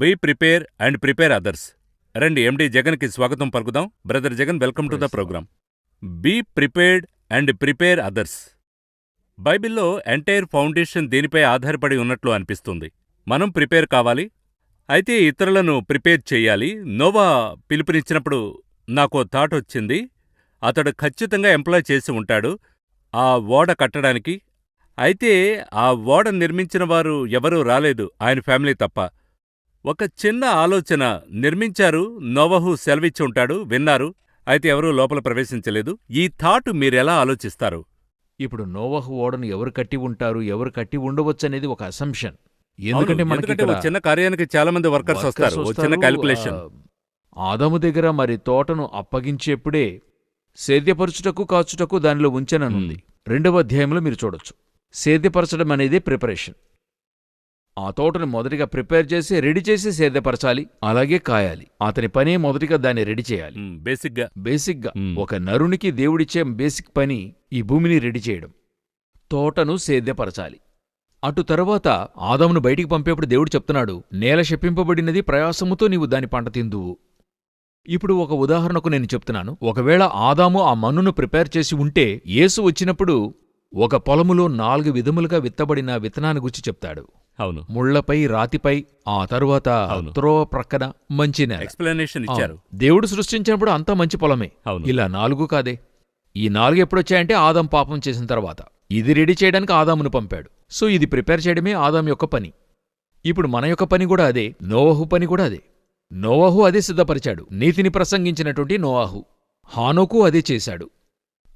Be prepare and prepare others. రండి ఎండి జగన్కి స్వాగతం పలుకుదాం. Brother Jagan, welcome to the programme. Be prepared and prepare others. బైబిల్లో ఎంటైర్ ఫౌండేషన్ దేనిపై ఆధారపడి ఉన్నట్లు అనిపిస్తుంది. మనం ప్రిపేర్ కావాలి, అయితే ఇతరులను ప్రిపేర్ చెయ్యాలి. నోవా పిలుపునిచ్చినప్పుడు నాకో థాట్ వచ్చింది. అతడు ఖచ్చితంగా ఎంప్లాయ్ చేసి ఉంటాడు ఆ ఓడ కట్టడానికి. అయితే ఆ ఓడ నిర్మించిన వారు ఎవరూ రాలేదు, ఆయన ఫ్యామిలీ తప్ప. ఒక చిన్న ఆలోచన, నిర్మించారు, నోవహు సెలవిచ్చి ఉంటాడు, విన్నారు, అయితే ఎవరూ లోపల ప్రవేశించలేదు. ఈ థాట్ మీరెలా ఆలోచిస్తారు? ఇప్పుడు నోవహు ఓడను ఎవరు కట్టి ఉంటారు, ఎవరు కట్టి ఉండవచ్చనేది ఒక అసంప్షన్. ఎందుకంటే ఓ చిన్న కార్యానికి చాలా మంది వర్కర్స్ వస్తారు, ఓ చిన్న క్యాలిక్యులేషన్. ఆదాము దగ్గర మరి తోటను అప్పగించేప్పుడే సేద్యపరచుటకు కాచుటకు దానిలో ఉంచెననుంది. 2వ అధ్యాయంలో మీరు చూడొచ్చు. సేద్యపరచడం అనేది ప్రిపరేషన్. ఆ తోటను మొదటిగా ప్రిపేర్ చేసి రెడీ చేసి సేద్యపరచాలి, అలాగే కాయాలి. అతని పనే మొదటిగా దాన్ని రెడీ చేయాలి. బేసిక్గా ఒక నరునికి దేవుడిచ్చే బేసిక్ పని ఈ భూమిని రెడీ చేయడం, తోటను సేద్యపరచాలి. అటు తరువాత ఆదామును బయటికి పంపేప్పుడు దేవుడు చెప్తున్నాడు, నేల శపింపబడినది, ప్రయాసముతో నీవు దాని పంట తిందువు. ఇప్పుడు ఒక ఉదాహరణకు నేను చెప్తున్నాను. ఒకవేళ ఆదాము ఆ మన్నును ప్రిపేర్ చేసి ఉంటే, యేసు వచ్చినప్పుడు ఒక పొలములో 4 విధములుగా విత్తబడిన విత్తనాన్ని గురించి చెప్తాడు. అవును, ముళ్లపై, రాతిపై, ఆ తరువాత త్రోవ ప్రక్కన మంచి నేల. ఎక్స్ప్లెనేషన్ ఇచ్చారు. దేవుడు సృష్టించినప్పుడు అంతా మంచి పొలమే. ఇలా 4 కాదే. ఈ 4 ఎప్పుడొచ్చాయంటే ఆదాం పాపం చేసిన తర్వాత. ఇది రెడీ చేయడానికి ఆదామును పంపాడు. సో ఇది ప్రిపేర్ చేయడమే ఆదాం యొక్క పని. ఇప్పుడు మన యొక్క పని కూడా అదే, నోవహు పని కూడా అదే. నోవహు అదే సిద్ధపరిచాడు. నీతిని ప్రసంగించినటువంటి నోవహు. హానోకు అదే చేశాడు.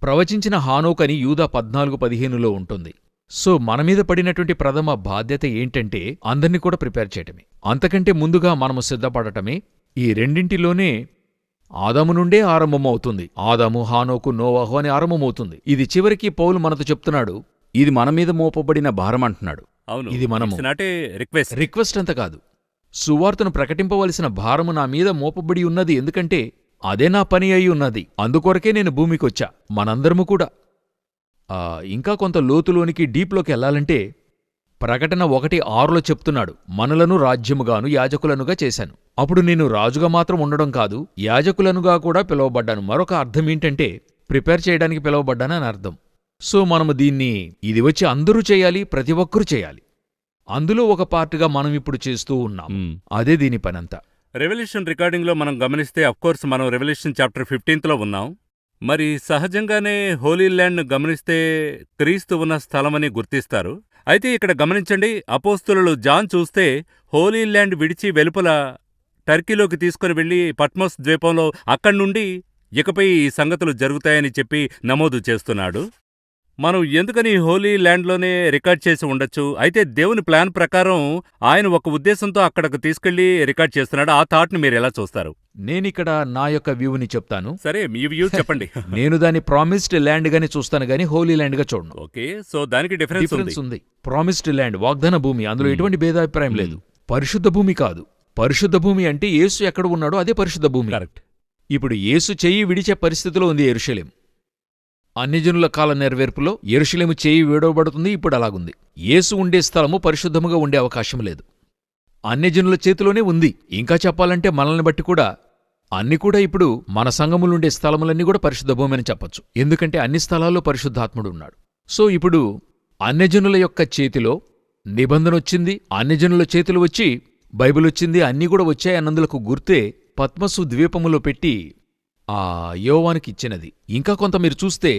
ప్రవచించిన హానోకని యూదా 14:15లో ఉంటుంది. సో మనమీద పడినటువంటి ప్రథమ బాధ్యత ఏంటంటే అందర్నీ కూడా ప్రిపేర్ చేయటమే. అంతకంటే ముందుగా మనము సిద్ధపడటమే. ఈ రెండింటిలోనే ఆదాము నుండే ఆరంభమవుతుంది. ఆదాము, హానోకు, నోవహు అని ఆరంభమవుతుంది. ఇది చివరికి పౌలు మనతో చెప్తున్నాడు, ఇది మనమీద మోపబడిన భారం అంటున్నాడు. ఇది మనము రిక్వెస్ట్ అంత కాదు, సువార్తను ప్రకటింపవలసిన భారము నా మీద మోపబడి ఉన్నది. ఎందుకంటే అదే నా పని అయి ఉన్నది. అందుకొరకే నేను భూమికొచ్చా. మనందరము కూడా ఇంకా కొంత లోతులోనికి, డీప్లోకి వెళ్లాలంటే ప్రకటన 1:6లో చెప్తున్నాడు, మనలను రాజ్యముగాను యాజకులనుగా చేశాను. అప్పుడు నేను రాజుగా మాత్రం ఉండడం కాదు, యాజకులనుగా కూడా పిలువబడ్డాను. మరొక అర్థమేంటంటే ప్రిపేర్ చేయడానికి పిలువబడ్డానని అర్థం. సో మనము దీన్ని, ఇది వచ్చి అందరూ చేయాలి, ప్రతి ఒక్కరూ చేయాలి. అందులో ఒక పార్ట్గా మనం ఇప్పుడు చేస్తూ ఉన్నాం. అదే దీని పనంతా. రెవల్యూషన్ రికార్డింగ్లో మనం గమనిస్తే, అఫ్కోర్స్ మనం రెవల్యూషన్ చాప్టర్ 15లో ఉన్నాం. మరి సహజంగానే హోలీ ల్యాండ్ గమనిస్తే క్రీస్తు ఉన్న స్థలమని గుర్తిస్తారు. అయితే ఇక్కడ గమనించండి, అపోస్తలులు జాన్ చూస్తే హోలీ ల్యాండ్ విడిచి వెలుపల టర్కీలోకి తీసుకుని వెళ్లి పట్మోస్ ద్వీపంలో అక్కడ్నుండి ఇకపై ఈ సంగతులు జరుగుతాయని చెప్పి నమోదు చేస్తున్నాడు. మనం ఎందుకని హోలీ ల్యాండ్లోనే రికార్డ్ చేసి ఉండొచ్చు. అయితే దేవుని ప్లాన్ ప్రకారం ఆయన ఒక ఉద్దేశంతో అక్కడకు తీసుకెళ్లి రికార్డ్ చేస్తున్నాడు. ఆ థాట్ని మీరు ఎలా చూస్తారు? నేనిక్కడ నా యొక్క వ్యూని చెప్తాను. సరే, మీ వ్యూ చెప్పండి. నేను దాన్ని ప్రామిస్డ్ ల్యాండ్ గానే చూస్తాను గానీ హోలీ ల్యాండ్ గా చూడను. ఓకే, సో దానికి డిఫరెన్స్ ఉంది. ప్రామిస్డ్ ల్యాండ్, వాగ్దాన భూమి, అందులో ఎటువంటి భేదాభిప్రాయం లేదు. పరిశుద్ధ భూమి కాదు. పరిశుద్ధ భూమి అంటే యేసు ఎక్కడ ఉన్నాడో అదే పరిశుద్ధ భూమి. కరెక్ట్. ఇప్పుడు యేసు చెయ్యి విడిచే పరిస్థితిలో ఉంది యెరూషలేం. అన్యజనుల కాల నెరవేర్పులో యెరూషలేము చేయి విడవబడుతుంది. ఇప్పుడు అలాగుంది. యేసు ఉండే స్థలము పరిశుద్ధముగా ఉండే అవకాశం లేదు, అన్యజనుల చేతిలోనే ఉంది. ఇంకా చెప్పాలంటే మనల్ని బట్టి కూడా అన్ని కూడా ఇప్పుడు మన సంఘములుండే స్థలములన్నీ కూడా పరిశుద్ధ భూమి అని చెప్పచ్చు. ఎందుకంటే అన్ని స్థలాల్లో పరిశుద్ధాత్ముడు ఉన్నాడు. సో ఇప్పుడు అన్యజనుల యొక్క చేతిలో నిబంధన వచ్చింది, అన్యజనుల చేతులు వచ్చి బైబిల్ వచ్చింది, అన్నీ కూడా వచ్చాయి అన్నందులకు గుర్తే పద్మసు ద్వీపములో పెట్టి ఆ యోవానికి ఇచ్చినది. ఇంకా కొంత మీరు చూస్తే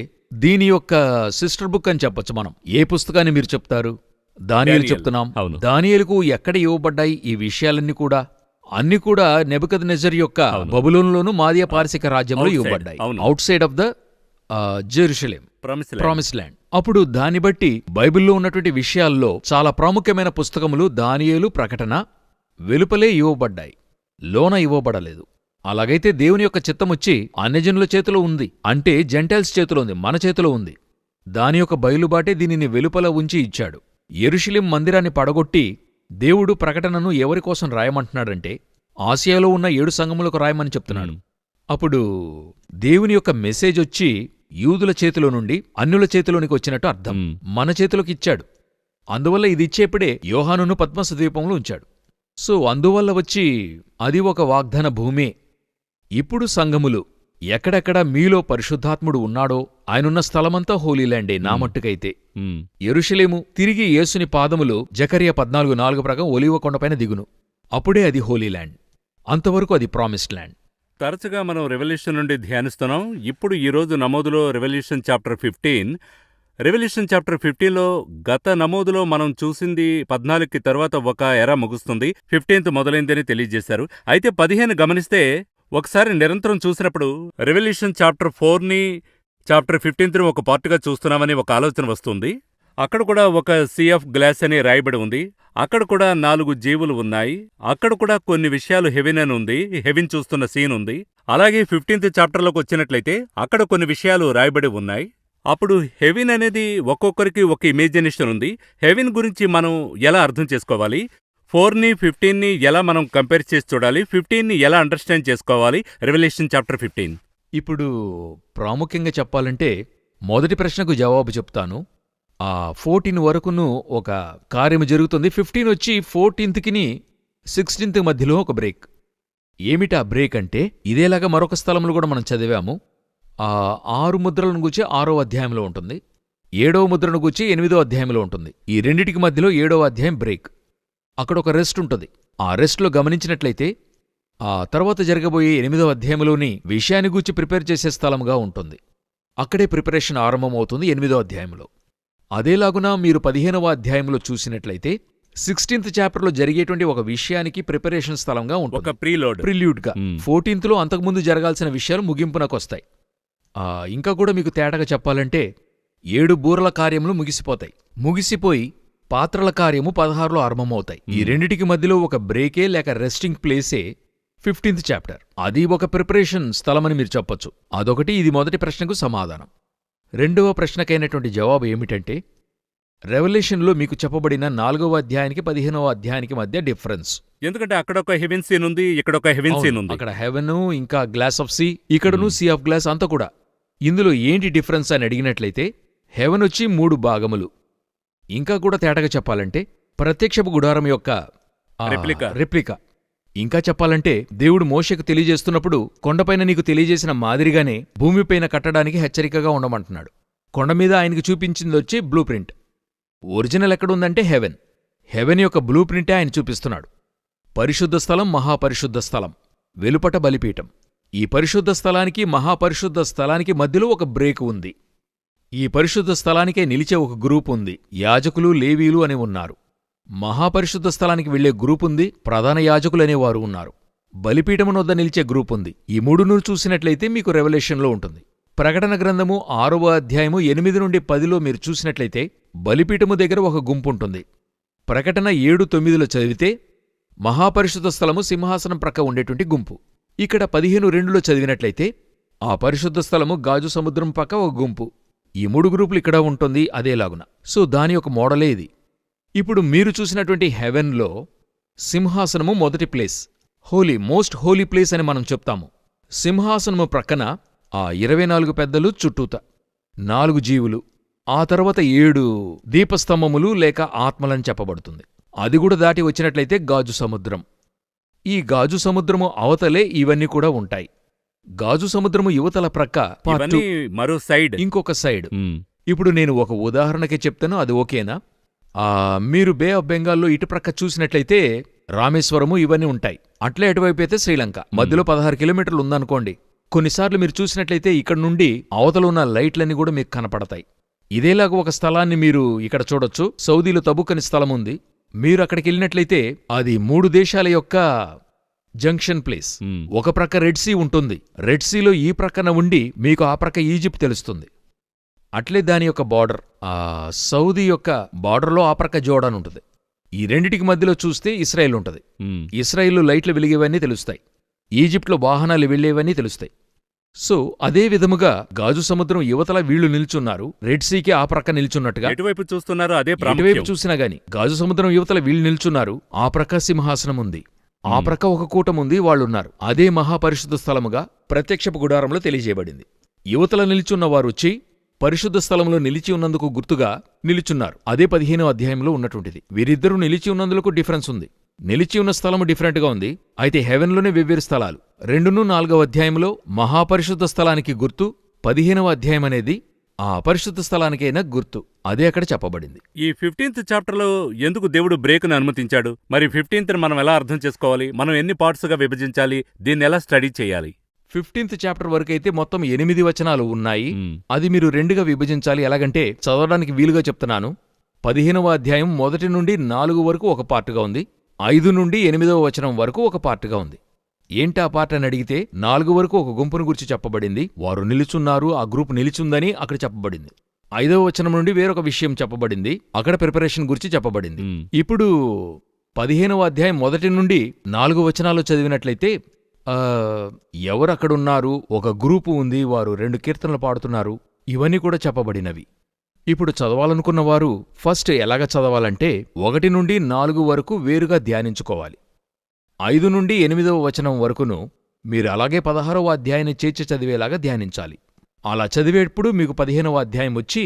దీని యొక్క సిస్టర్ బుక్ అని చెప్పచ్చు మనం. ఏ పుస్తకాన్ని మీరు చెప్తారు? దానియేలు చెప్తున్నాం. దానియేలుకు ఎక్కడ ఇవ్వబడ్డాయి ఈ విషయాలన్నీ కూడా? అన్ని కూడా నెబుకద్నెజర్ యొక్క బబులోనులోను మాదియా పారసిక రాజ్యంలో ఇవ్వబడ్డాయి, out side of the Jerusalem, promise land. అప్పుడు దాన్ని బట్టి బైబిల్లో ఉన్నటువంటి విషయాల్లో చాలా ప్రాముఖ్యమైన పుస్తకములు దానియేలు, ప్రకటన వెలుపలే ఇవ్వబడ్డాయి, లోన ఇవ్వబడలేదు. అలాగైతే దేవుని యొక్క చిత్తమొచ్చి అన్యజనుల చేతిలో ఉంది అంటే జెంటైల్స్ చేతిలో ఉంది, మన చేతిలో ఉంది. దాని యొక్క బయలుబాటే దీనిని వెలుపల ఉంచి ఇచ్చాడు. యెరూషలేం మందిరాన్ని పడగొట్టి దేవుడు ప్రకటనను ఎవరికోసం రాయమంటున్నాడంటే ఆసియాలో ఉన్న 7 సంఘములకు రాయమని చెప్తున్నాడు. అప్పుడు దేవుని యొక్క మెసేజ్ వచ్చి యూదుల చేతిలో నుండి అన్యుల చేతిలోనికి వచ్చినట్టు అర్థం. మన చేతిలోకి ఇచ్చాడు. అందువల్ల ఇది ఇచ్చేప్పుడే యోహానును పద్మస ద్వీపంలో ఉంచాడు. సో అందువల్ల వచ్చి అది ఒక వాగ్దాన భూమే. ఇప్పుడు సంఘములు ఎక్కడెక్కడ మీలో పరిశుద్ధాత్ముడు ఉన్నాడో ఆయనున్న స్థలమంతా హోలీల్యాండే నా మట్టుకైతే. యెరూషలేము తిరిగి యేసుని పాదములు జకర్యా 14:4 ప్రకారం ఒలీవ కొండపైన దిగును. అప్పుడే అది హోలీల్యాండ్. అంతవరకు అది ప్రామిస్డ్ ల్యాండ్. తరచుగా మనం రెవల్యూషన్ నుండి ధ్యానిస్తున్నాం. ఇప్పుడు ఈరోజు నమోదులో రెవల్యూషన్ చాప్టర్ 15. రెవల్యూషన్ చాప్టర్ 15లో గత నమోదులో మనం చూసింది 14కి తర్వాత ఒక ఎరా ముగుస్తుంది, 15th మొదలైందని తెలియజేశారు. అయితే 15 గమనిస్తే ఒకసారి నిరంతరం చూసినప్పుడు రెవల్యూషన్ చాప్టర్ 4ని చాప్టర్ 15ని ఒక పార్ట్గా చూస్తున్నామని ఒక ఆలోచన వస్తుంది. అక్కడ కూడా ఒక సీ ఆఫ్ గ్లాస్ అని రాయబడి ఉంది. అక్కడ కూడా 4 జీవులు ఉన్నాయి. అక్కడ కూడా కొన్ని విషయాలు హెవెన్ అని ఉంది, హెవెన్ చూస్తున్న సీన్ ఉంది. అలాగే 15th చాప్టర్లోకి వచ్చినట్లయితే అక్కడ కొన్ని విషయాలు రాయబడి ఉన్నాయి. అప్పుడు హెవెన్ అనేది ఒక్కొక్కరికి ఒక ఇమేజినేషన్ ఉంది. హెవెన్ గురించి మనం ఎలా అర్థం చేసుకోవాలి, 4ని 15ని ఎలా మనం కంపేర్ చేసి చూడాలి, 15ని ఎలా అండర్స్టాండ్ చేసుకోవాలి, రెవల్యూషన్ చాప్టర్ 15. ఇప్పుడు ప్రాముఖ్యంగా చెప్పాలంటే మొదటి ప్రశ్నకు జవాబు చెప్తాను. 14 వరకును ఒక కార్యము జరుగుతుంది. 15 వచ్చి 14థ్కిని 16th మధ్యలో ఒక బ్రేక్. ఏమిటా బ్రేక్ అంటే ఇదేలాగా మరొక స్థలంలో కూడా మనం చదివాము. 6 ముద్రలను గూర్చి 6వ అధ్యాయంలో ఉంటుంది, 7వ ముద్రను గూర్చి 8వ అధ్యాయంలో ఉంటుంది. ఈ రెండిటికి మధ్యలో 7వ అధ్యాయం బ్రేక్. అక్కడ ఒక రెస్ట్ ఉంటుంది. ఆ రెస్ట్లో గమనించినట్లయితే ఆ తర్వాత జరగబోయే 8వ అధ్యాయంలోని విషయాన్ని గూర్చి ప్రిపేర్ చేసే స్థలముగా ఉంటుంది. అక్కడే ప్రిపరేషన్ ఆరంభమవుతుంది 8వ అధ్యాయంలో. అదేలాగునా మీరు 15వ అధ్యాయంలో చూసినట్లయితే 16th చాప్టర్లో జరిగేటువంటి ఒక విషయానికి ప్రిపరేషన్ స్థలంగా ఉంటుంది, ఒక ప్రిల్యూడ్గా. 14thలో అంతకుముందు జరగాల్సిన విషయాలు ముగింపునకొస్తాయి. ఇంకా కూడా మీకు తేటగా చెప్పాలంటే 7 బూరల కార్యములు ముగిసిపోయి పాత్రల కార్యము 16లో ఆరంభమవుతాయి. ఈ రెండిటికి మధ్యలో ఒక బ్రేకే లేక రెస్టింగ్ ప్లేసే 15th చాప్టర్. అది ఒక ప్రిపరేషన్ స్థలమని మీరు చెప్పొచ్చు. అదొకటి. ఇది మొదటి ప్రశ్నకు సమాధానం. రెండవ ప్రశ్నకైనటువంటి జవాబు ఏమిటంటే రెవల్యూషన్లో మీకు చెప్పబడిన 4వ అధ్యాయానికి 15వ అధ్యాయానికి మధ్య డిఫరెన్స్. ఎందుకంటే అక్కడ ఒక హెవెన్ సీన్ ఉంది, ఇక్కడ ఒక హెవెన్ సీన్ ఉంది. అక్కడ హెవెన్, ఇంకా గ్లాస్ ఆఫ్ సీ, ఇక్కడను సీ ఆఫ్ గ్లాస్. అంతా కూడా ఇందులో ఏంటి డిఫరెన్స్ అని అడిగినట్లయితే హెవెన్ వచ్చి 3 భాగములు. ఇంకా కూడా తేటగా చెప్పాలంటే ప్రత్యక్షపు గుడారం యొక్క రెప్లికా. ఇంకా చెప్పాలంటే దేవుడు మోషేకు తెలియజేస్తున్నప్పుడు కొండపైన నీకు తెలియజేసిన మాదిరిగానే భూమిపైన కట్టడానికి హెచ్చరికగా ఉండమంటున్నాడు. కొండమీద ఆయనకు చూపించింది వచ్చి బ్లూ ప్రింట్. ఒరిజినల్ ఎక్కడుందంటే హెవెన్ యొక్క బ్లూ ప్రింటే ఆయన చూపిస్తున్నాడు. పరిశుద్ధ స్థలం, మహాపరిశుద్ధ స్థలం, వెలుపట బలిపీఠం. ఈ పరిశుద్ధ స్థలానికి మహాపరిశుద్ధ స్థలానికి మధ్యలో ఒక బ్రేక్ ఉంది. ఈ పరిశుద్ధ స్థలానికే నిలిచే ఒక గ్రూప్ ఉంది, యాజకులు, లేవీలు అని ఉన్నారు. మహాపరిశుద్ధ స్థలానికి వెళ్లే గ్రూపుంది, ప్రధాన యాజకులనేవారు ఉన్నారు. బలిపీఠమునొద్ద నిలిచే గ్రూపుంది. ఈ 3ను చూసినట్లయితే మీకు రెవల్యూషన్లో ఉంటుంది. ప్రకటన గ్రంథము 6వ అధ్యాయము 8 నుండి 10లో మీరు చూసినట్లయితే బలిపీఠము దగ్గర ఒక గుంపుంటుంది. ప్రకటన 7:9లో చదివితే మహాపరిశుద్ధ స్థలము సింహాసనం ప్రక్క ఉండేటువంటి గుంపు. ఇక్కడ 15:2లో చదివినట్లయితే ఆ పరిశుద్ధ స్థలము గాజు సముద్రం పక్క ఒక గుంపు. ఈ 3 గ్రూపులు ఇక్కడ ఉంటుంది అదేలాగున. సో దాని ఒక మోడలే ఇది. ఇప్పుడు మీరు చూసినటువంటి హెవెన్లో సింహాసనము మొదటి ప్లేస్, మోస్ట్ హోలీ ప్లేస్ అని మనం చెప్తాము. సింహాసనము ప్రక్కన ఆ 24 పెద్దలు చుట్టూత 4 జీవులు, ఆ తర్వాత 7 దీపస్తంభములు లేక ఆత్మలని చెప్పబడుతుంది. అది కూడా దాటి వచ్చినట్లయితే గాజు సముద్రం. ఈ గాజు సముద్రము అవతలే ఇవన్నీ కూడా ఉంటాయి. గాజు సముద్రము యువతల ప్రక్క మరో సైడ్, ఇంకొక సైడ్. ఇప్పుడు నేను ఒక ఉదాహరణకి చెప్తాను, అది ఓకేనా? మీరు బే ఆఫ్ బెంగాల్లో ఇటుప్రక్క చూసినట్లయితే రామేశ్వరము ఇవన్నీ ఉంటాయి. అట్లే అటువైపు అయితే శ్రీలంక, మధ్యలో 16 కిలోమీటర్లు ఉందనుకోండి. కొన్నిసార్లు మీరు చూసినట్లయితే ఇక్కడ నుండి అవతల ఉన్న లైట్లన్నీ కూడా మీకు కనపడతాయి. ఇదేలాగా ఒక స్థలాన్ని మీరు ఇక్కడ చూడొచ్చు. సౌదీలో తబుక్ అని స్థలం ఉంది. మీరు అక్కడికి వెళ్ళినట్లయితే అది 3 దేశాల యొక్క జంక్షన్ ప్లేస్. ఒక ప్రక్క రెడ్ సీ ఉంటుంది. రెడ్ సీలో ఈ ప్రక్కన ఉండి మీకు ఆ ప్రక్క ఈజిప్ట్ తెలుస్తుంది. అట్లే దాని యొక్క బార్డర్, సౌదీ యొక్క బార్డర్లో ఆ ప్రక్క జోర్డాన్ ఉంటుంది. ఈ రెండిటికి మధ్యలో చూస్తే ఇస్రాయేల్ ఉంటుంది. ఇస్రాయేల్లో లైట్లు వెలిగేవన్నీ తెలుస్తాయి. ఈజిప్ట్లో వాహనాలు వెళ్లేవన్నీ తెలుస్తాయి. సో అదే విధముగా గాజు సముద్రం యువతల వీళ్లు నిల్చున్నారు, రెడ్ సీకి ఆ ప్రక్క నిల్చున్నట్టుగా. ఎటువైపు చూస్తున్నారు, అదే ఎటువైపు చూసినా గాని గాజు సముద్రం యువతల వీళ్లు నిల్చున్నారు, ఆ ప్రక్క సింహాసనం ఉంది, ఆ ప్రక్క ఒక కూటముంది, వాళ్ళున్నారు. అదే మహాపరిశుద్ధ స్థలముగా ప్రత్యక్షపు గుడారంలో తెలియజేయబడింది. యువతల నిల్చున్న వారు వచ్చి పరిశుద్ధ స్థలంలో నిలిచి ఉన్నందుకు గుర్తుగా నిలుచున్నారు. అదే 15వ అధ్యాయంలో ఉన్నటువంటిది. వీరిద్దరూ నిలిచి ఉన్నందుకు డిఫరెన్స్ ఉంది. నిలిచి ఉన్న స్థలము డిఫరెంట్గా ఉంది. అయితే హెవెన్లోనే వెవ్వేరు స్థలాలు. 2-4వ అధ్యాయంలో మహాపరిశుద్ధ స్థలానికి గుర్తు, 15వ అధ్యాయం అనేది ఆ అపరిశుద్ధ స్థలానికైనా గుర్తు. అదే అక్కడ చెప్పబడింది. ఈ 15th చాప్టర్లో ఎందుకు దేవుడు బ్రేక్ను అనుమతించాడు? మరి 15th మనం ఎలా అర్థం చేసుకోవాలి? మనం ఎన్ని పార్ట్స్గా విభజించాలి? దీన్ని ఎలా స్టడీ చేయాలి? 15th చాప్టర్ వరకైతే మొత్తం 8 వచనాలు ఉన్నాయి. అది మీరు 2గా విభజించాలి. ఎలాగంటే చదవడానికి వీలుగా చెప్తున్నాను. 15వ అధ్యాయం 1 నుండి 4 వరకు ఒక పార్టుగా ఉంది. 5 నుండి 8వ వచనం వరకు ఒక పార్టుగా ఉంది. ఏంటా పార్ట్ అని అడిగితే 4 వరకు ఒక గుంపును గురించి చెప్పబడింది. వారు నిలుచున్నారు, ఆ గ్రూప్ నిలిచుందని అక్కడ చెప్పబడింది. 5వ వచనం నుండి వేరొక విషయం చెప్పబడింది, అక్కడ ప్రిపరేషన్ గురించి చెప్పబడింది. ఇప్పుడు 15వ అధ్యాయం 1 నుండి 4 వచనాలు చదివినట్లయితే ఎవరక్కడున్నారు, ఒక గ్రూపు ఉంది, వారు 2 కీర్తనలు పాడుతున్నారు, ఇవన్నీ కూడా చెప్పబడినవి. ఇప్పుడు చదవాలనుకున్నవారు ఫస్ట్ ఎలాగ చదవాలంటే 1 నుండి 4 వరకు వేరుగా ధ్యానించుకోవాలి. 5 నుండి 8వ వచనం వరకును మీరు అలాగే 16వ అధ్యాయాన్ని చేర్చి చదివేలాగా ధ్యానించాలి. అలా చదివేటప్పుడు మీకు 15వ అధ్యాయం వచ్చి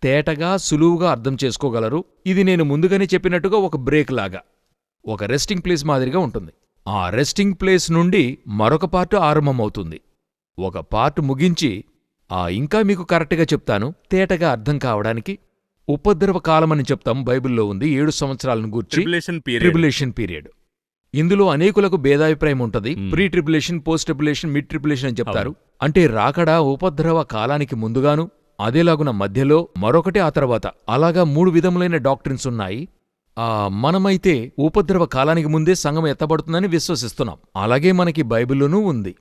తేటగా సులువుగా అర్థం చేసుకోగలరు. ఇది నేను ముందుగానే చెప్పినట్టుగా ఒక బ్రేక్ లాగా, ఒక రెస్టింగ్ ప్లేస్ మాదిరిగా ఉంటుంది. ఆ రెస్టింగ్ ప్లేస్ నుండి మరొక పార్ట్ ఆరంభమవుతుంది. ఒక పార్ట్ ముగించి ఇంకా మీకు కరెక్ట్గా చెప్తాను తేటగా అర్థం కావడానికి. ఉపద్రవ కాలమని చెప్తాం, బైబిల్లో ఉంది. 7 సంవత్సరాలను గూర్చి ట్రిబులేషన్ పీరియడ్. ఇందులో అనేకులకు భేదాభిప్రాయం ఉంటది. Pre tribulation, post tribulation, mid tribulation అని చెప్తారు. అంటే రాకడా ఉపద్రవ కాలానికి ముందుగాను, అదేలాగున మధ్యలో, మరొకటి ఆ తర్వాత, అలాగా 3 విధములైన డాక్ట్రిన్స్ ఉన్నాయి. మనమైతే ఉపద్రవ కాలానికి ముందే సంఘం ఎత్తబడుతుందని విశ్వసిస్తున్నాం. అలాగే మనకి బైబిల్లోనూ ఉంది.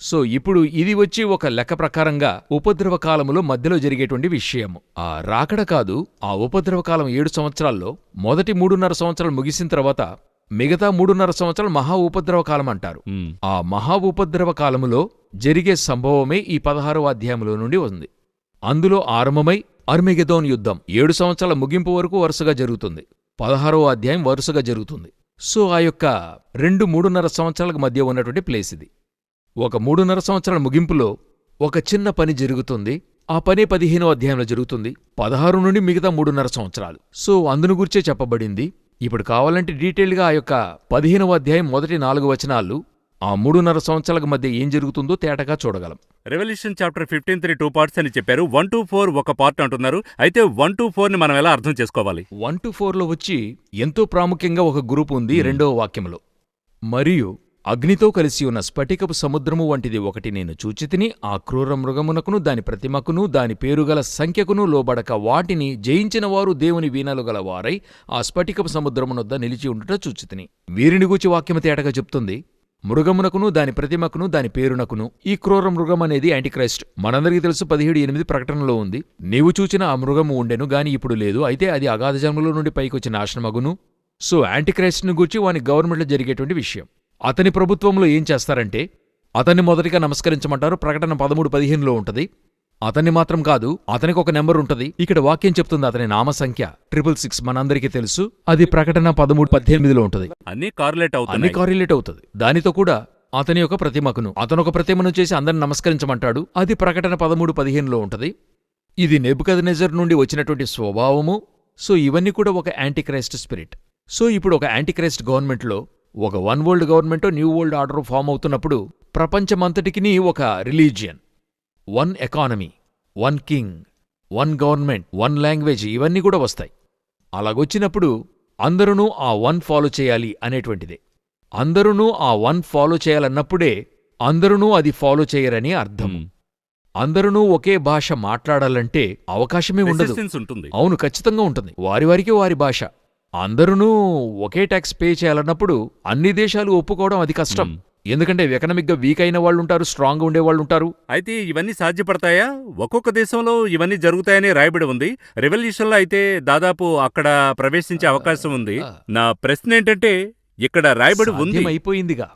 సో ఇప్పుడు ఇది వచ్చి ఒక లెక్క ప్రకారంగా ఉపద్రవ కాలములో మధ్యలో జరిగేటువంటి విషయము. ఆ రాకడ కాదు, ఆ ఉపద్రవ కాలం 7 సంవత్సరాల్లో మొదటి 3.5 సంవత్సరాలు ముగిసిన తర్వాత మిగతా 3.5 సంవత్సరాలు మహా ఉపద్రవ కాలం అంటారు. ఆ మహా ఉపద్రవ కాలములో జరిగే సంభవమే ఈ 16వ అధ్యాయంలో నుండి ఉంది. అందులో ఆరంభమై అర్మెగెదోన్ యుద్ధం 7 సంవత్సరాల ముగింపు వరకు వరుసగా జరుగుతుంది. 16వ అధ్యాయం వరుసగా జరుగుతుంది. సో ఆ యొక్క 2-3.5 సంవత్సరాలకు మధ్య ఉన్నటువంటి ప్లేస్ ఇది. ఒక 3.5 సంవత్సరాల ముగింపులో ఒక చిన్న పని జరుగుతుంది. ఆ పని 15వ అధ్యాయంలో జరుగుతుంది. 16 నుండి మిగతా 3.5 సంవత్సరాలు. సో అందును గురించే చెప్పబడింది. ఇప్పుడు కావాలంటే డీటెయిల్గా ఆ యొక్క 15వ అధ్యాయం మొదటి 4 వచనాలు ఆ 3.5 సంవత్సరాలకు మధ్య ఏం జరుగుతుందో తేటగా చూడగలం. రెవల్యూషన్ చాప్టర్ 15 2 పార్ట్స్ అని చెప్పారు. 1-4 ఒక పార్ట్ అంటున్నారు. అయితే 1-4ని మనం ఎలా అర్థం చేసుకోవాలి? 1-4లో వచ్చి ఎంతో ప్రాముఖ్యంగా ఒక గ్రూప్ ఉంది. 2వ వాక్యంలో, మరియు అగ్నితో కలిసి ఉన్న స్ఫటికపు సముద్రము వంటిది ఒకటి నేను చూచితిని. ఆ క్రూర మృగమునకును దాని ప్రతిమకును దాని పేరుగల సంఖ్యకును లోబడక వాటిని జయించిన వారు దేవుని వీణలు గల వారై ఆ స్ఫటికపు సముద్రమునొద్ద నిలిచి ఉండుట చూచితిని. వీరిని గూర్చి వాక్యము తేటగా చెప్తుంది. మృగమునకును దాని ప్రతిమకును దాని పేరునకును. ఈ క్రూర మృగం అనేది యాంటిక్రైస్ట్. మనందరికీ తెలుసు, 17:8 ప్రకటనలో ఉంది. నీవు చూచిన ఆ మృగము ఉండెను గాని ఇప్పుడు లేదు, అయితే అది అగాధ జన్మలో నుండి పైకొచ్చి నాశనమగును. సో యాంటిక్రైస్ట్ను గూర్చి వాని గవర్నమెంట్లో జరిగేటువంటి విషయం. అతని ప్రభుత్వంలో ఏం చేస్తారంటే అతన్ని మొదటిగా నమస్కరించమంటారు. ప్రకటన 13:15లో ఉంటది. అతన్ని మాత్రం కాదు, అతనికి ఒక నెంబర్ ఉంటది. ఇక్కడ వాక్యం చెప్తుంది అతని నామ సంఖ్య 666. మనందరికీ తెలుసు, అది ప్రకటన 13:18లో ఉంటది. అన్ని కార్లేట్ అవుతుంది. దానితో కూడా అతని యొక్క ప్రతిమకును, అతనొక ప్రతిమను చేసి అందరిని నమస్కరించమంటాడు. అది ప్రకటన 13:15లో ఉంటది. ఇది నెబుకద్నెజర్ నుండి వచ్చినటువంటి స్వభావము. సో ఇవన్నీ కూడా ఒక యాంటీక్రైస్ట్ స్పిరిట్. సో ఇప్పుడు ఒక యాంటీక్రైస్ట్ గవర్నమెంట్లో ఒక వన్ వరల్డ్ గవర్నమెంటో న్యూ వరల్డ్ ఆర్డర్ ఫామ్ అవుతున్నప్పుడు ప్రపంచమంతటికిని ఒక religion, one economy, one king, one government, one language, ఇవన్నీ కూడా వస్తాయి. అలాగొచ్చినప్పుడు అందరూ ఆ వన్ ఫాలో చేయాలి అనేటువంటిదే. అందరూ ఆ వన్ ఫాలో చేయాలన్నప్పుడే అందరూ అది ఫాలో చేయరని అర్థం. అందరూ ఒకే భాష మాట్లాడాలంటే అవకాశమే ఉండదు. అవును, ఖచ్చితంగా ఉంటుంది. వారికి వారి భాష. అందరూ ఒకే ట్యాక్స్ పే చేయాలన్నప్పుడు అన్ని దేశాలు ఒప్పుకోవడం అది కష్టం. ఎందుకంటే ఎకనామిక్గా వీక్ అయిన వాళ్ళుంటారు, స్ట్రాంగ్గా ఉండేవాళ్ళుంటారు. అయితే ఇవన్నీ సాధ్యపడతాయా? ఒక్కొక్క దేశంలో ఇవన్నీ జరుగుతాయని రాయబడి ఉంది. రెవల్యూషన్లో అయితే దాదాపు అక్కడ ప్రవేశించే అవకాశం ఉంది. నా ప్రశ్న ఏంటంటే ఇక్కడ రాయబడి ఉంది, అయిపోయిందిగా.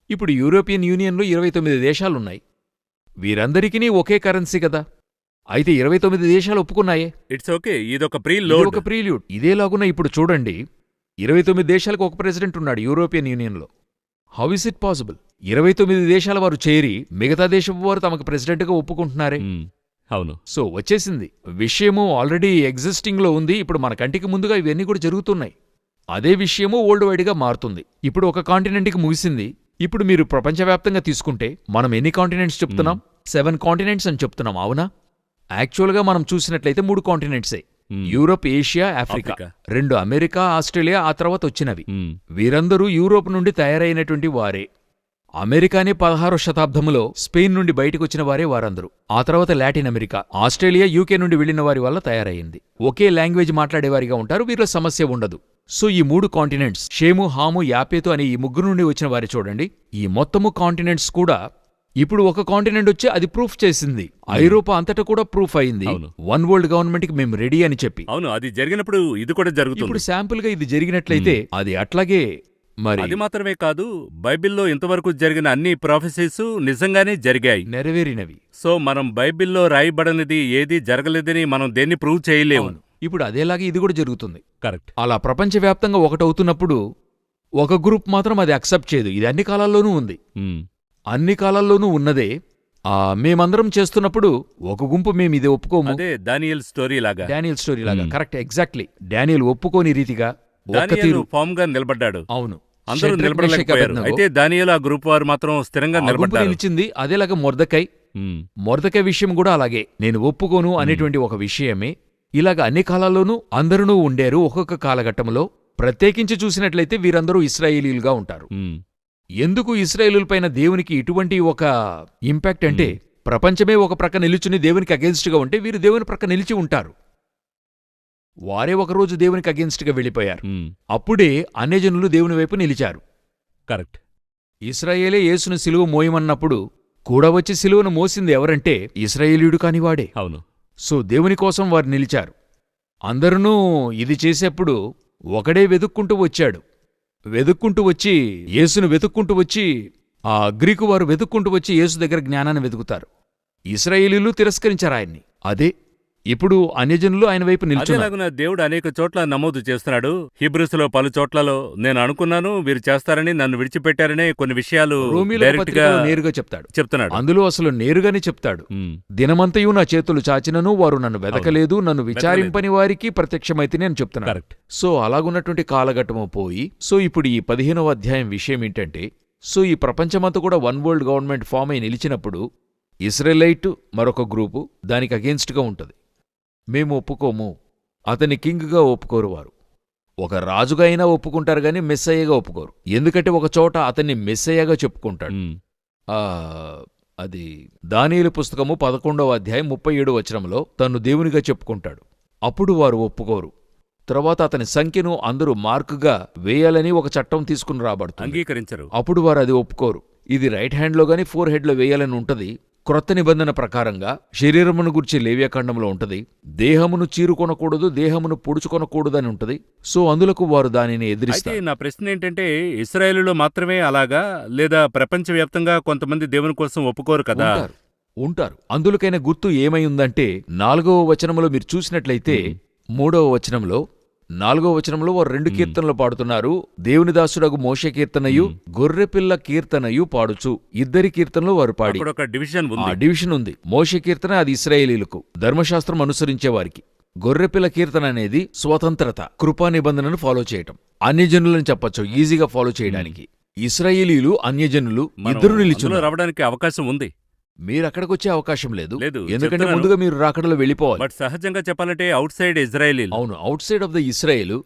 ఇప్పుడు యూరోపియన్ యూనియన్లో 29 దేశాలున్నాయి. వీరందరికీ ఒకే కరెన్సీ కదా. అయితే 29 దేశాలు ఒప్పుకున్నాయే. ఇట్స్ ఓకే, ఇదొక ప్రీల్యూడ్. ఇదేలాగున్నా ఇప్పుడు చూడండి, 29 దేశాలకు ఒక ప్రెసిడెంట్ ఉన్నాడు యూరోపియన్ యూనియన్లో. How is it possible? 29 దేశాల వారు చేరి మిగతా దేశపు వారు తమకు ప్రెసిడెంట్గా ఒప్పుకుంటున్నారే. అవును. సో వచ్చేసింది విషయము, ఆల్రెడీ ఎగ్జిస్టింగ్లో ఉంది. ఇప్పుడు మన కంటికి ముందుగా ఇవన్నీ కూడా జరుగుతున్నాయి. అదే విషయము వరల్డ్ వైడ్గా మారుతుంది. ఇప్పుడు ఒక కాంటినెంట్కి ముగిసింది. ఇప్పుడు మీరు ప్రపంచవ్యాప్తంగా తీసుకుంటే మనం ఎన్ని కాంటినెంట్స్ చెప్తున్నాం? 7 కాంటినెంట్స్ అని చెప్తున్నాం, అవునా? యాక్చువల్గా మనం చూసినట్లయితే 3 కాంటినెంట్సే. Europe, Asia, Africa. 2 America, Australia, ఆ తర్వాత వచ్చినవి. వీరందరూ యూరోప్ నుండి తయారైనటువంటి వారే. అమెరికానే 16వ శతాబ్దంలో స్పెయిన్ నుండి బయటకొచ్చిన వారే వారందరూ. ఆ తర్వాత లాటిన్ అమెరికా, ఆస్ట్రేలియా, యూకే నుండి వెళ్లిన వారి వల్ల తయారయ్యింది. ఒకే లాంగ్వేజ్ మాట్లాడేవారిగా ఉంటారు, వీరిలో సమస్య ఉండదు. సో ఈ 3 కాంటినెంట్స్, షేము, హాము, యాపేతు అనే ఈ 3 నుండి వచ్చిన వారి చూడండి. ఈ మొత్తము కాంటినెంట్స్ కూడా ఇప్పుడు ఒక కాంటినెంట్ వచ్చి అది ప్రూఫ్ చేసింది. ఐరోపా అంతటా కూడా ప్రూఫ్ అయింది, వన్ వరల్డ్ గవర్నమెంట్ కి మేము రెడీ అని చెప్పి. అవును, అది జరిగినప్పుడు ఇది కూడా జరుగుతుంది. ఇప్పుడు శాంపుల్ గా ఇది జరిగినట్లయితే అది అట్లాగే. మరి అది మాత్రమే కాదు, బైబిల్లో ఇంతవరకు జరిగిన అన్ని ప్రాఫెసీస్ నిజంగానే జరిగాయి, నెరవేరినవి. సో మనం బైబిల్లో రాయబడనిది ఏది జరగలేదని మనం దేన్ని ప్రూవ్ చేయలేము. ఇప్పుడు అదేలాగే ఇది కూడా జరుగుతుంది. కరెక్ట్. అలా ప్రపంచవ్యాప్తంగా ఒకటవుతున్నప్పుడు ఒక గ్రూప్ మాత్రం అది అక్సెప్ట్ చేయదు. ఇది అన్ని కాలాల్లోనూ ఉంది, అన్ని కాలాల్లోనూ ఉన్నదే. మేమందరం చేస్తున్నప్పుడు ఒక గుంపు మేము ఇది ఒప్పుకోము. అదే దానియేల్ స్టోరీ లాగా. డానియల్ స్టోరీ లాగా, కరెక్ట్, ఎగ్జాక్ట్లీ. డానియల్ ఒప్పుకోని రీతిగా ఫామ్ గా నిలబడ్డాడు. అవును, అందరూ నిలబడలేకపోయారు. అయితే దానియేలు ఆ గ్రూప్ వారు మాత్రం స్థిరంగా నిలబడ్డారు. నిలిచింది. అదేలాగా మొర్దకై విషయం కూడా అలాగే, నేను ఒప్పుకోను అనేటువంటి ఒక విషయమే. ఇలాగ అన్ని కాలాల్లోనూ అందరూ ఉండారు. ఒక్కొక్క కాలఘట్టంలో ప్రత్యేకించి చూసినట్లయితే వీరందరూ ఇశ్రాయేలీలుగా ఉంటారు. ఎందుకు ఇశ్రాయేలుపైన దేవునికి ఇటువంటి ఒక ఇంపాక్ట్ అంటే, ప్రపంచమే ఒక ప్రక్క నిలుచుని దేవునికి అగెన్స్ట్గా ఉంటే వీరు దేవుని ప్రక్క నిలిచి ఉంటారు. వారే ఒకరోజు దేవునికి అగెన్స్ట్గా వెళ్ళిపోయారు. అప్పుడే అన్యజనులు దేవుని వైపు నిలిచారు. కరెక్ట్. ఇశ్రాయేలే యేసును సిలువ మోయమన్నప్పుడు కూడా వచ్చి సిలువను మోసింది ఎవరంటే ఇశ్రాయేలీయుడు కానివాడే. అవును. సో దేవుని కోసం వారు నిలిచారు. అందరూ ఇది చేసేప్పుడు ఒకడే వెతుక్కుంటూ వచ్చాడు. వెతుక్కుంటూ వచ్చి యేసును వెతుక్కుంటూ వచ్చి ఆ గ్రీకు వారు వెతుక్కుంటూ వచ్చి యేసు దగ్గర జ్ఞానాన్ని వెతుకుతారు. ఇశ్రాయేలీలు తిరస్కరించారు ఆయన్ని. అదే ఇప్పుడు అన్యజనులు ఆయన వైపు నిలిచారు. దేవుడు అనేక చోట్ల నమోదు చేస్తున్నాడు. హీబ్రూస్లో పలు చోట్లలో నేను అనుకున్నాను వీరు చేస్తారని, నన్ను విడిచిపెట్టారనే కొన్ని విషయాలు నేరుగా చెప్తున్నాడు. అందులో అసలు నేరుగానే చెప్తాడు. దినమంతయు నా చేతులు చాచినను వారు నన్ను వెదకలేదు, నన్ను విచారింపని వారికి ప్రత్యక్షమైతే అని చెప్తున్నాడు. సో అలాగున్నటువంటి కాలఘట్టము పోయి, సో ఇప్పుడు ఈ 15వ అధ్యాయం విషయం ఏంటంటే, సో ఈ ప్రపంచమంతా కూడా వన్ వరల్డ్ గవర్నమెంట్ ఫామ్ అయి నిలిచినప్పుడు ఇశ్రాయేలైట్ మరొక గ్రూపు దానికి అగేన్స్ట్గా ఉంటుంది. మేము ఒప్పుకోము, అతని కింగ్గా ఒప్పుకోరు. వారు ఒక రాజుగా అయినా ఒప్పుకుంటారు గాని మెస్సయ్యగా ఒప్పుకోరు. ఎందుకంటే ఒక చోట అతన్ని మెస్సయ్యగా చెప్పుకుంటాడు. అది దానియేలు పుస్తకము 11వ అధ్యాయం 37వ వచనంలో తను దేవునిగా చెప్పుకుంటాడు. అప్పుడు వారు ఒప్పుకోరు. తర్వాత అతని సంఖ్యను అందరూ మార్కుగా వేయాలని ఒక చట్టం తీసుకుని రాబడుతుంది, అంగీకరించరు. అప్పుడు వారు అది ఒప్పుకోరు. ఇది రైట్ హ్యాండ్లో గాని 4 హెడ్లో వేయాలని ఉంటది. క్రొత్త నిబంధన ప్రకారంగా శరీరమును గురించి లేవ్యకాండంలో ఉంటది. దేహమును చీరుకొనకూడదు, దేహమును పొడుచుకొనకూడదని ఉంటది. సో అందులకు వారు దానిని ఎదిరిస్తారు. నా ప్రశ్న ఏంటంటే, ఇశ్రాయేలులో మాత్రమే అలాగా, లేదా ప్రపంచవ్యాప్తంగా కొంతమంది దేవుని కోసం ఒప్పుకోరు కదా? ఉంటారు. అందులకైన గుర్తు ఏమై ఉందంటే 4వ వచనంలో మీరు చూసినట్లయితే 3వ వచనంలో 4వ వచనంలో వారు 2 కీర్తనలు పాడుతున్నారు. దేవుని దాసుడగు మోషే కీర్తనయు గొర్రెపిల్ల కీర్తనయు పాడుచు. 2 కీర్తనలు వారు పాడి డివిజన్ ఉంది. మోషే కీర్తన అది ఇశ్రాయేలీలకు, ధర్మశాస్త్రం అనుసరించే వారికి. గొర్రెపిల్ల కీర్తన అనేది స్వతంత్రత, కృపా నిబంధనను ఫాలో చేయటం. అన్యజనులని చెప్పొచ్చు ఈజీగా ఫాలో చేయడానికి. ఇశ్రాయేలీలు, అన్యజనులు ఇద్దరు నిలిచి రావడానికి అవకాశం ఉంది. మీరక్కడికొచ్చే అవకాశం లేదు, ఎందుకంటే ముందుగా మీరు రాకడలో వెళ్ళిపోవాలి. బట్ సహజంగా చెప్పాలంటే అవుట్ సైడ్ ఇజ్రాయేల్. అవును, out side of the Israel.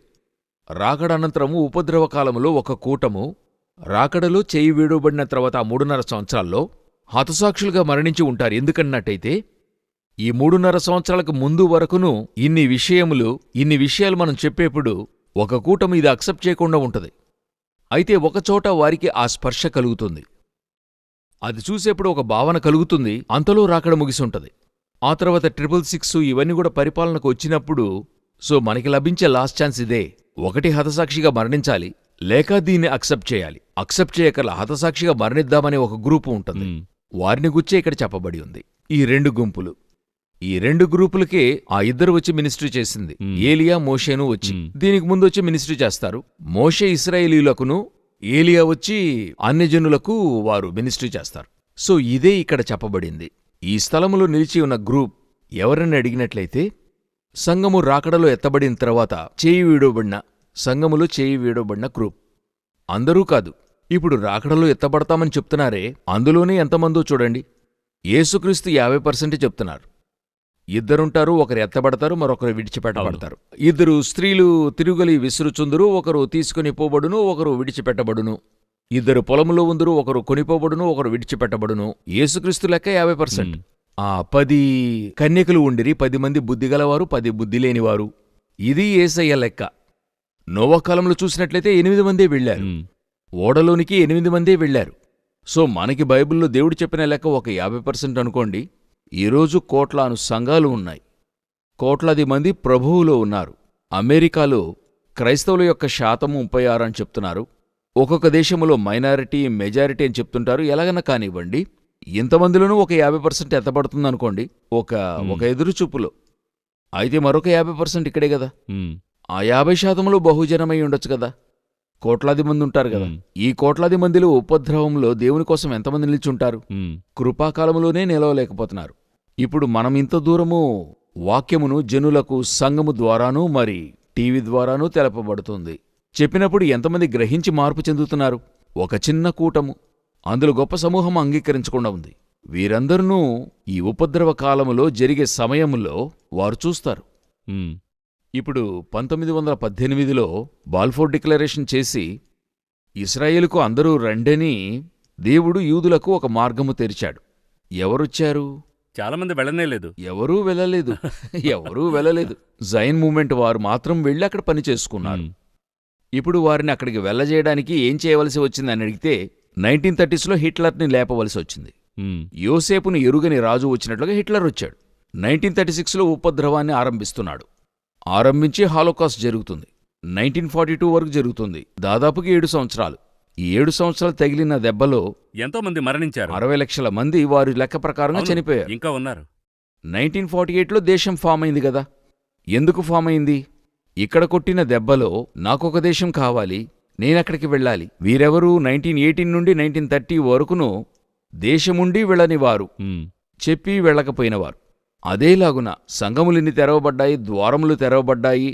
రాకడ అనంతరము ఉపద్రవ కాలములో ఒక కూటము రాకడలో చేయి వీడబడిన తర్వాత ఆ 3.5 సంవత్సరాల్లో హతసాక్షులుగా మరణించి ఉంటారు. ఎందుకన్నట్టయితే ఈ 3.5 సంవత్సరాలకు ముందు వరకును ఇన్ని విషయాలు మనం చెప్పేప్పుడు ఒక కూటము ఇది అక్సెప్ట్ చేయకుండా ఉంటది. అయితే ఒకచోట వారికి ఆ స్పర్శ కలుగుతుంది. అది చూసేప్పుడు ఒక భావన కలుగుతుంది. అంతలో రాకడ ముగిసుంటది. ఆ తర్వాత 666 ఇవన్నీ కూడా పరిపాలనకు వచ్చినప్పుడు సో మనకి లభించే లాస్ట్ ఛాన్స్ ఇదే. ఒకటి హతసాక్షిగా మరణించాలి, లేక దీన్ని అక్సెప్ట్ చేయాలి. అక్సెప్ట్ చేయకల హతసాక్షిగా మరణిద్దామనే ఒక గ్రూపు ఉంటుంది. వారిని గుచ్చే ఇక్కడ చెప్పబడి ఉంది. ఈ 2 గుంపులు, ఈ 2 గ్రూపులకే ఆ 2 వచ్చి మినిస్ట్రీ చేసింది. ఏలియా, మోషేను వచ్చి దీనికి ముందు వచ్చి మినిస్ట్రీ చేస్తారు. మోషే ఇశ్రాయేలీయులకును, ఏలియా వచ్చి అన్యజనులకు వారు మినిస్ట్రీ చేస్తారు. సో ఇదే ఇక్కడ చెప్పబడింది. ఈ స్థలములో నిలిచి ఉన్న గ్రూప్ ఎవరని అడిగినట్లయితే, సంఘము రాకడలో ఎత్తబడిన తర్వాత చేయి వీడబడిన సంఘములో చేయి వీడబడిన గ్రూప్. అందరూ కాదు. ఇప్పుడు రాకడలో ఎత్తబడతామని చెప్తున్నారే, అందులోనే ఎంతమందో చూడండి. యేసుక్రీస్తు 50% చెప్తున్నారు. ఇద్దరుంటారు, ఒకరు ఎత్తబడతారు, మరొకరు విడిచిపెట్టబడతారు. ఇద్దరు స్త్రీలు తిరుగలి విసురుచుందురు, ఒకరు తీసుకుని పోబడును, ఒకరు విడిచిపెట్టబడును. ఇద్దరు పొలములో ఉందురు, ఒకరు కొనిపోబడును, ఒకరు విడిచిపెట్టబడును. యేసుక్రీస్తు లెక్క 50%. 10 కన్యకలు ఉండిరి, 10 మంది బుద్ధిగలవారు, 10 బుద్ధి లేనివారు. ఇది యేసయ్య లెక్క. నోవా కాలంలో చూసినట్లయితే 8 మందే వెళ్లారు. ఓడలోనికి 8 మందే వెళ్లారు. సో మనకి బైబిల్లో దేవుడు చెప్పిన లెక్క ఒక 50% అనుకోండి. ఈరోజు కోట్లాను సంఘాలు ఉన్నాయి, కోట్లాది మంది ప్రభువులో ఉన్నారు. అమెరికాలో క్రైస్తవుల యొక్క శాతం 36 అని చెప్తున్నారు. ఒక్కొక్క దేశంలో మైనారిటీ, మెజారిటీ అని చెప్తుంటారు. ఎలాగన్నా కానివ్వండి, ఇంతమందిలోనూ ఒక 50% ఎత్తబడుతుందనుకోండి, ఒక ఎదురుచూపులో. అయితే మరొక 50% ఇక్కడే కదా. ఆ 50% బహుజనమై ఉండొచ్చు కదా. కోట్లాది మంది ఉంటారు కదా. ఈ కోట్లాది మందిలో ఉపద్రవంలో దేవుని కోసం ఎంతమంది నిల్చుంటారు? కృపాకాలములోనే నిలవలేకపోతున్నారు. ఇప్పుడు మనం ఇంత దూరము వాక్యమును జనులకు సంఘము ద్వారానూ మరి టీవీ ద్వారానూ తెలపబడుతుంది. చెప్పినప్పుడు ఎంతమంది గ్రహించి మార్పు చెందుతున్నారు? ఒక చిన్న కూటము, అందులో గొప్ప సమూహం అంగీకరించకుండా ఉంది. వీరందరూ ఈ ఉపద్రవ కాలములో జరిగే సమయంలో వారు చూస్తారు. ఇప్పుడు 1918లో బాల్ఫోర్ డిక్లరేషన్ చేసి ఇస్రాయేలుకు అందరూ రండని దేవుడు యూదులకు ఒక మార్గము తెరిచాడు. ఎవరొచ్చారు? చాలామంది వెళ్ళనేలేదు. ఎవరూ వెళ్ళలేదు. జైన్ మూమెంట్ వారు మాత్రం వెళ్ళి అక్కడ పని చేసుకున్నారు. ఇప్పుడు వారిని అక్కడికి వెళ్ళజేయడానికి ఏం చేయవలసి వచ్చిందని అడిగితే 1930స్లో హిట్లర్ని లేపవలసి వచ్చింది. యోసేపును ఎరుగని రాజు వచ్చినట్లుగా హిట్లర్ వచ్చాడు. 1936లో ఉపద్రవాన్ని ఆరంభించి హాలోకాస్ట్ జరుగుతుంది. 1942 వరకు జరుగుతుంది. దాదాపుగా 7 సంవత్సరాలు. ఈ 7 సంవత్సరాలు తగిలిన దెబ్బలో ఎంతో మంది మరణించారు. 60 లక్షల మంది వారి లెక్క ప్రకారంగా చనిపోయారు. ఇంకా ఉన్నారు. 1948లో దేశం ఫామ్ అయింది కదా. ఎందుకు ఫామ్ అయింది? ఇక్కడ కొట్టిన దెబ్బలో నాకొక దేశం కావాలి, నేనక్కడికి వెళ్ళాలి. వీరెవరూ 1918 నుండి 1930 వరకును దేశముండి వెళ్ళనివారు, చెప్పి వెళ్ళకపోయినవారు. అదేలాగున సంఘములిన్ని తెరవబడ్డాయి, ద్వారములు తెరవబడ్డాయి.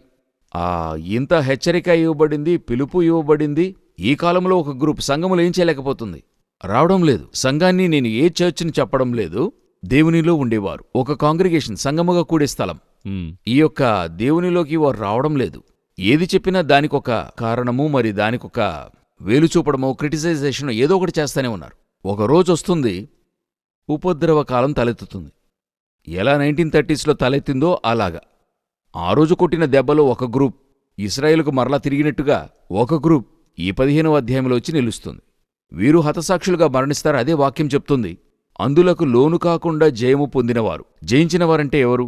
ఇంత హెచ్చరిక ఇవ్వబడింది, పిలుపు ఇవ్వబడింది. ఈ కాలంలో ఒక గ్రూప్ సంఘములు ఏం చేయలేకపోతుంది, రావడం లేదు. సంఘాన్ని నేను ఏ చర్చిని చెప్పడం లేదు, దేవునిలో ఉండేవారు ఒక కాంగ్రిగేషన్, సంఘముగా కూడే స్థలం. ఈ యొక్క దేవునిలోకి వారు రావడం లేదు. ఏది చెప్పినా దానికొక కారణము, మరి దానికొక వేలు చూపడమో, క్రిటిసైజేషన్ ఏదో ఒకటి చేస్తానే ఉన్నారు. ఒక రోజు వస్తుంది, ఉపద్రవ కాలం తలెత్తుతుంది. ఎలా 1930స్లో తలెత్తిందో అలాగా. ఆ రోజు కొట్టిన దెబ్బలో ఒక గ్రూప్ ఇస్రాయేలుకు మరలా తిరిగినట్టుగా ఒక గ్రూప్ ఈ 15వ అధ్యాయంలో వచ్చి నిలుస్తుంది. వీరు హతసాక్షులుగా మరణిస్తారు. అదే వాక్యం చెప్తుంది. అందులకు లోను కాకుండా జయము పొందినవారు. జయించినవారంటే ఎవరు?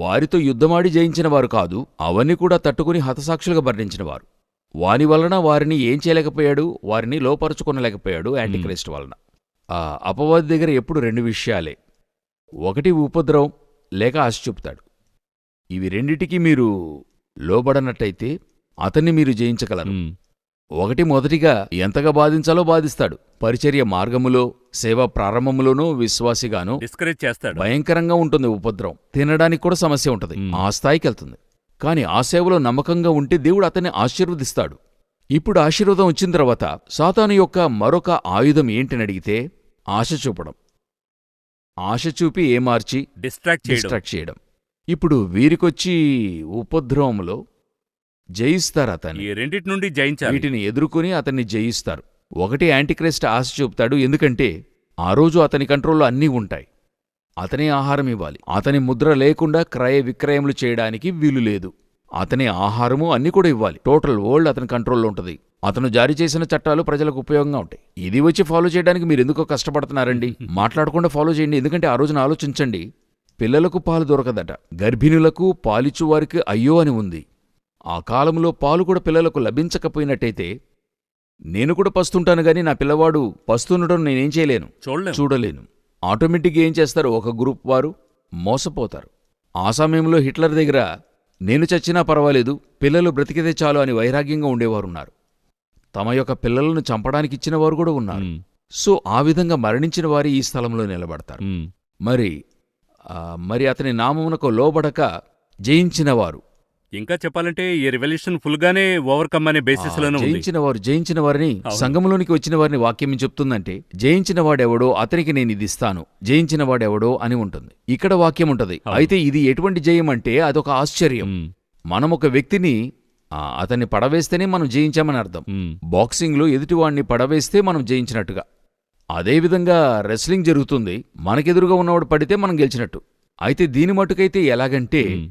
వారితో యుద్ధమాడి జయించినవారు కాదు, అవన్నీ కూడా తట్టుకుని హతసాక్షులుగా మరణించినవారు. వాని వలన వారిని ఏం చేయలేకపోయాడు, వారిని లోపరుచుకొనలేకపోయాడు యాంటిక్రైస్ట్ వలన. ఆ అపవాది దగ్గర ఎప్పుడు 2 విషయాలే. ఒకటి ఉపద్రవం, లేక ఆశ చూపుతాడు. ఇవి రెండిటికి మీరు లోబడనట్టయితే అతన్ని మీరు జయించగలరు. మొదటిగా ఎంతగా బాధించాలో బాధిస్తాడు. పరిచర్య మార్గములో, సేవ ప్రారంభములోనూ విశ్వాసిగానూ డిస్కరేజ్ చేస్తాడు. భయంకరంగా ఉంటుంది ఉపద్రవం. తినడానికి కూడా సమస్య ఉంటుంది. ఆ స్థాయికి వెళ్తుంది. కాని ఆ సేవలో నమ్మకంగా ఉంటే దేవుడు అతన్ని ఆశీర్వదిస్తాడు. ఇప్పుడు ఆశీర్వాదం వచ్చిన తర్వాత సాతాను యొక్క మరొక ఆయుధం ఏంటని అడిగితే ఆశ చూపడం. ఆశ చూపి ఏమార్చి డిస్ట్రాక్ట్ చేయడం. ఇప్పుడు వీరికొచ్చి ఉపద్రవంలో జయిస్తారు అతన్ని. రెండిటి నుండి జయించాలి. వీటిని ఎదుర్కొని అతన్ని జయిస్తారు. ఒకటి యాంటిక్రైస్ట్ ఆశ చూపుతాడు. ఎందుకంటే ఆ రోజు అతని కంట్రోల్లో అన్నీ ఉంటాయి. అతనే ఆహారం ఇవ్వాలి. అతని ముద్ర లేకుండా క్రయ విక్రయములు చేయడానికి వీలు లేదు. అతనే ఆహారము అన్నీ కూడా ఇవ్వాలి. టోటల్ వరల్డ్ అతని కంట్రోల్లో ఉంటుంది. అతను జారీ చేసిన చట్టాలు ప్రజలకు ఉపయోగంగా ఉంటాయి. ఇది వచ్చి ఫాలో చేయడానికి మీరు ఎందుకో కష్టపడుతున్నారండి? మాట్లాడకుండా ఫాలో చేయండి. ఎందుకంటే ఆ రోజున ఆలోచించండి, పిల్లలకు పాలు దొరకదట, గర్భిణులకు పాలిచ్చువారికి అయ్యో అని ఉంది. ఆ కాలంలో పాలు కూడా పిల్లలకు లభించకపోయినట్టయితే నేను కూడా పస్తుంటాను గాని నా పిల్లవాడు పస్తుండటం నేనేం చేయలేను, చూడలేను. ఆటోమేటిక్గా ఏం చేస్తారు, ఒక గ్రూప్ వారు మోసపోతారు. ఆ సమయంలో హిట్లర్ దగ్గర నేను చచ్చినా పర్వాలేదు, పిల్లలు బ్రతికితే చాలు అని వైరాగ్యంగా ఉండేవారున్నారు. తమ యొక్క పిల్లలను చంపడానికి ఇచ్చినవారు కూడా ఉన్నారు. సో ఆ విధంగా మరణించిన వారి ఈ స్థలంలో నిలబడతారు. మరి అతని నామమునకు లోబడక జయించినవారు ఇంకా చెప్పాలంటే ఈ రెవల్యూషన్ ఫుల్గానే ఓవర్కమ్ అనే బేసిస్లోనే ఉంది. జయించిన వారిని అవును. సంఘంలోనికి వచ్చిన వారిని వాక్యం ఏం చెప్తుందంటే, జయించిన వాడెవడో అతనికి నేను ఇది ఇస్తాను, జయించిన వాడెవడో అని ఉంటుంది. ఇక్కడ వాక్యం ఉంటది. అవును. అయితే ఇది ఎటువంటి జయం అంటే అదొక ఆశ్చర్యం. మ్, మనం ఒక వ్యక్తిని అతన్ని పడవేస్తేనే మనం జయించామని అర్థం. మ్, బాక్సింగ్లో ఎదుటివాడిని పడవేస్తే మనం జయించినట్టుగా. అదేవిధంగా రెస్లింగ్ జరుగుతుంది, మనకెదురుగా ఉన్నవాడు పడితే మనం గెలిచినట్టు. అయితే దీని మటుకైతే ఎలాగంటే, మ్.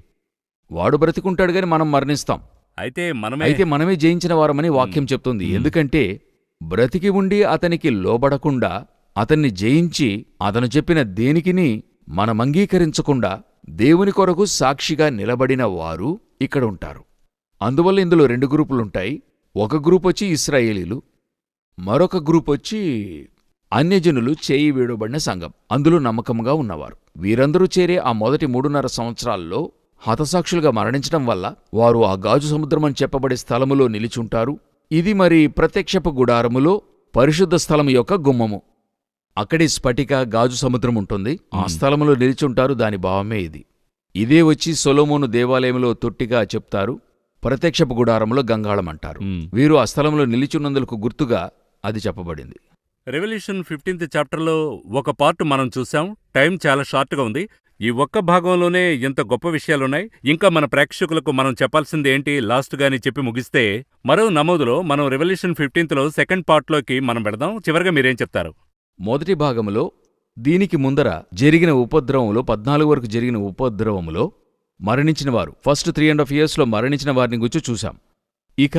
వాడు బ్రతికుంటాడు గాని మనం మరణిస్తాం. అయితే అయితే మనమే జయించిన వారమని వాక్యం చెప్తుంది. ఎందుకంటే బ్రతికి ఉండి అతనికి లోబడకుండా, అతన్ని జయించి అతను చెప్పిన దేనికిని మనం అంగీకరించకుండా దేవుని కొరకు సాక్షిగా నిలబడిన వారు ఇక్కడ ఉంటారు. అందువల్ల ఇందులో 2 గ్రూపులుంటాయి. ఒక గ్రూప్ వచ్చి ఇశ్రాయేలీలు, మరొక గ్రూప్ వచ్చి అన్యజనులు, చేయి వీడబడిన సంఘం. అందులో నమ్మకంగా ఉన్నవారు. వీరందరూ చేరే ఆ మొదటి 3.5 సంవత్సరాల్లో హతసాక్షులుగా మరణించడం వల్ల వారు ఆ గాజు సముద్రం అని చెప్పబడే స్థలములో నిలిచుంటారు. ఇది మరి ప్రత్యక్షపు గుడారములో పరిశుద్ధ స్థలము యొక్క గుమ్మము. అక్కడి స్ఫటిక గాజు సముద్రం ఉంటుంది. ఆ స్థలములో నిలిచుంటారు. దాని భావమే ఇది. ఇదే వచ్చి సొలొమోను దేవాలయంలో తొట్టిగా చెప్తారు, ప్రత్యక్షపు గుడారములో గంగాళం అంటారు. వీరు ఆ స్థలంలో నిలిచున్నందుకు గుర్తుగా అది చెప్పబడింది. రెవల్యూషన్ 15th చాప్టర్లో ఒక పార్ట్ మనం చూసాం. టైం చాలా షార్ట్గా ఉంది. ఈ ఒక్క భాగంలోనే ఎంత గొప్ప విషయాలున్నాయి. ఇంకా మన ప్రేక్షకులకు మనం చెప్పాల్సింది ఏంటి లాస్ట్గాని చెప్పి ముగిస్తే, మరో నమోదులో మనం రెవల్యూషన్ 15thలో సెకండ్ పార్ట్లోకి మనం పెడదాం. చివరిగా మీరేం చెప్తారు? మొదటి భాగములో దీనికి ముందర జరిగిన ఉపద్రవములో 14 వరకు జరిగిన ఉపద్రవములో మరణించిన వారు, ఫస్ట్ 3.5 yearsలో మరణించిన వారిని గురించి చూశాం. ఇక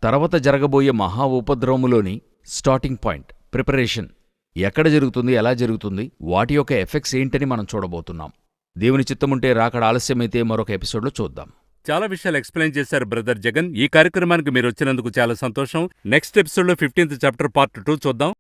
తర్వాత జరగబోయే మహా ఉపద్రవములోని స్టార్టింగ్ పాయింట్, ప్రిపరేషన్, ఎక్కడ జరుగుతుంది, ఎలా జరుగుతుంది, వాటి యొక్క ఎఫెక్ట్స్ ఏంటని మనం చూడబోతున్నాం. దేవుని చిత్తముంటే రాకడ ఆలస్యమైతే మరొక ఎపిసోడ్లో చూద్దాం. చాలా విషయాలు ఎక్స్ప్లెయిన్ చేశారు బ్రదర్ జగన్. ఈ కార్యక్రమానికి మీరు వచ్చినందుకు చాలా సంతోషం. నెక్స్ట్ ఎపిసోడ్లో 15th చాప్టర్ పార్ట్ 2 చూద్దాం.